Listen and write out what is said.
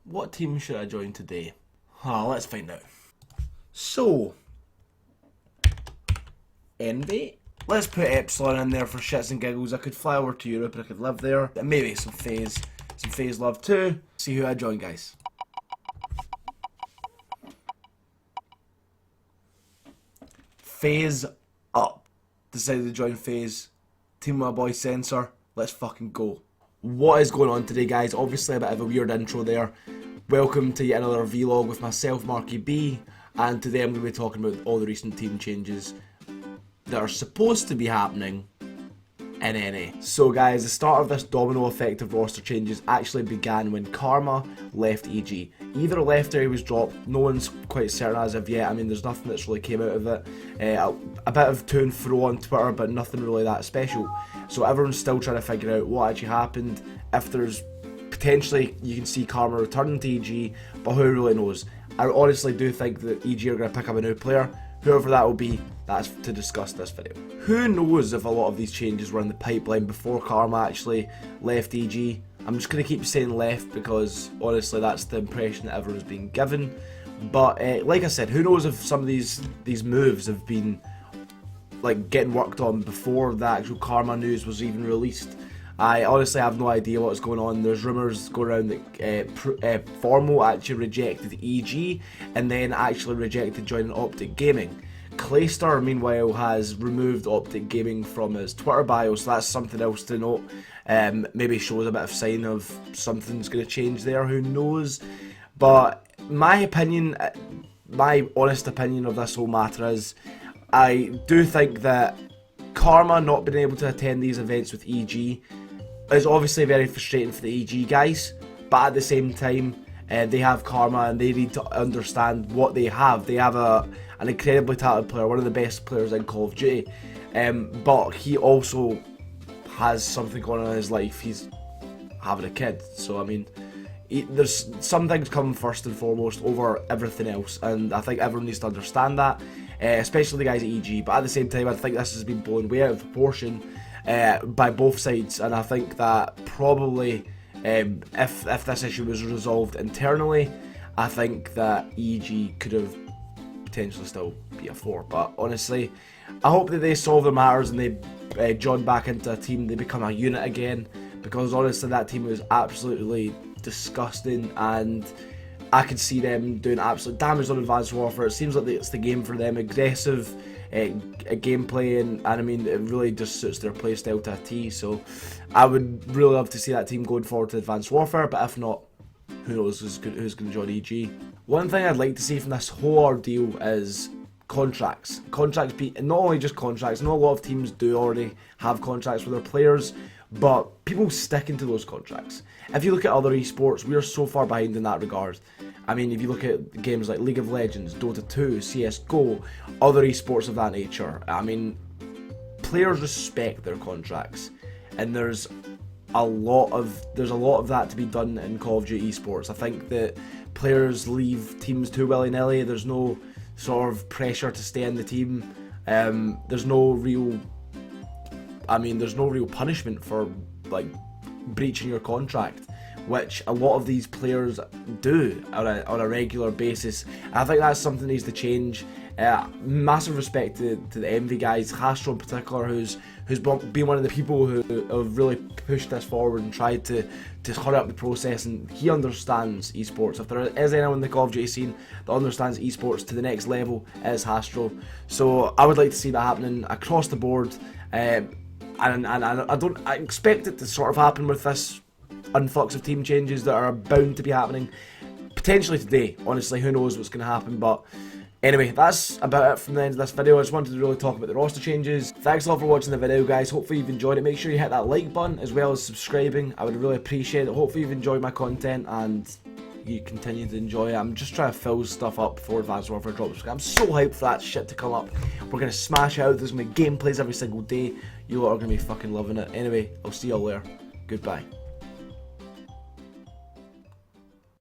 What team should I join today? Let's find out. So, Envy. Let's put Epsilon in there for shits and giggles. I could fly over to Europe and I could live there. And maybe some phase love too. See who I join, guys. Phase up. Decided to join Phase. Team my boy Sensor. Let's fucking go. What is going on today, guys? Obviously a bit of a weird intro there. Welcome to yet another vlog with myself, MarkyB, and today I'm going to be talking about all the recent team changes that are supposed to be happening in NA. So guys, the start of this domino effect of roster changes actually began when Karma left EG. Either left or he was dropped, no one's quite certain as of yet. I mean, there's nothing that's really came out of it. A bit of to and fro on Twitter, but nothing really that special. So everyone's still trying to figure out what actually happened. If there's potentially, you can see Karma returning to EG, but who really knows? I honestly do think that EG are going to pick up a new player. Whoever that will be, that's to discuss this video. Who knows if a lot of these changes were in the pipeline before Karma actually left EG. I'm just going to keep saying left because honestly that's the impression that everyone's been given. But like I said, who knows if some of these moves have been like getting worked on before the actual Karma news was even released. I honestly have no idea what's going on. There's rumours going around that Formal actually rejected EG and then actually rejected joining Optic Gaming. Clayster, meanwhile, has removed Optic Gaming from his Twitter bio, so that's something else to note. Maybe shows a bit of sign of something's going to change there, who knows. But my opinion, my honest opinion of this whole matter is, I do think that Karma not being able to attend these events with EG is obviously very frustrating for the EG guys, but at the same time, they have Karma and they need to understand what they have. They have an incredibly talented player, one of the best players in Call of Duty, but he also has something going on in his life. He's having a kid, so I mean, there's some things come first and foremost over everything else, and I think everyone needs to understand that, especially the guys at EG. But at the same time, I think this has been blown way out of proportion by both sides, and I think that probably if this issue was resolved internally, I think that EG could have potentially still be a 4. But honestly, I hope that they solve their matters and they join back into a team, they become a unit again, because honestly that team was absolutely disgusting and I could see them doing absolute damage on Advanced Warfare. It seems like it's the game for them, aggressive gameplay, and I mean it really just suits their playstyle to a T. So I would really love to see that team going forward to Advanced Warfare, but if not, who knows who's going to join EG. One thing I'd like to see from this whole ordeal is contracts. Contracts be not only just contracts. I know a lot of teams do already have contracts with their players, but people sticking to those contracts. If you look at other esports, we are so far behind in that regard. I mean, if you look at games like League of Legends, Dota 2, CSGO, other esports of that nature, I mean, players respect their contracts, and there's a lot of that to be done in Call of Duty esports. I think that players leave teams too willy-nilly. There's no sort of pressure to stay in the team. There's no real punishment for like breaching your contract, which a lot of these players do on a regular basis. I think that's something that needs to change. Massive respect to the Envy guys, Hastro in particular, who's been one of the people who have really pushed this forward and tried to hurry up the process, and he understands esports. If there is anyone in the Call of Duty scene that understands esports to the next level, it is Hastro. So I would like to see that happening across the board, and I expect it to sort of happen with this influx of team changes that are bound to be happening potentially today. Honestly, who knows what's going to happen, but anyway, that's about it from the end of this video. I just wanted to really talk about the roster changes. Thanks a lot for watching the video, guys. Hopefully you've enjoyed it. Make sure you hit that like button as well as subscribing. I would really appreciate it. Hopefully you've enjoyed my content and you continue to enjoy it. I'm just trying to fill stuff up before Advanced Warfare drops. I'm so hyped for that shit to come up. We're going to smash it out. There's going to be gameplays every single day. You lot are going to be fucking loving it. Anyway, I'll see y'all later. Goodbye.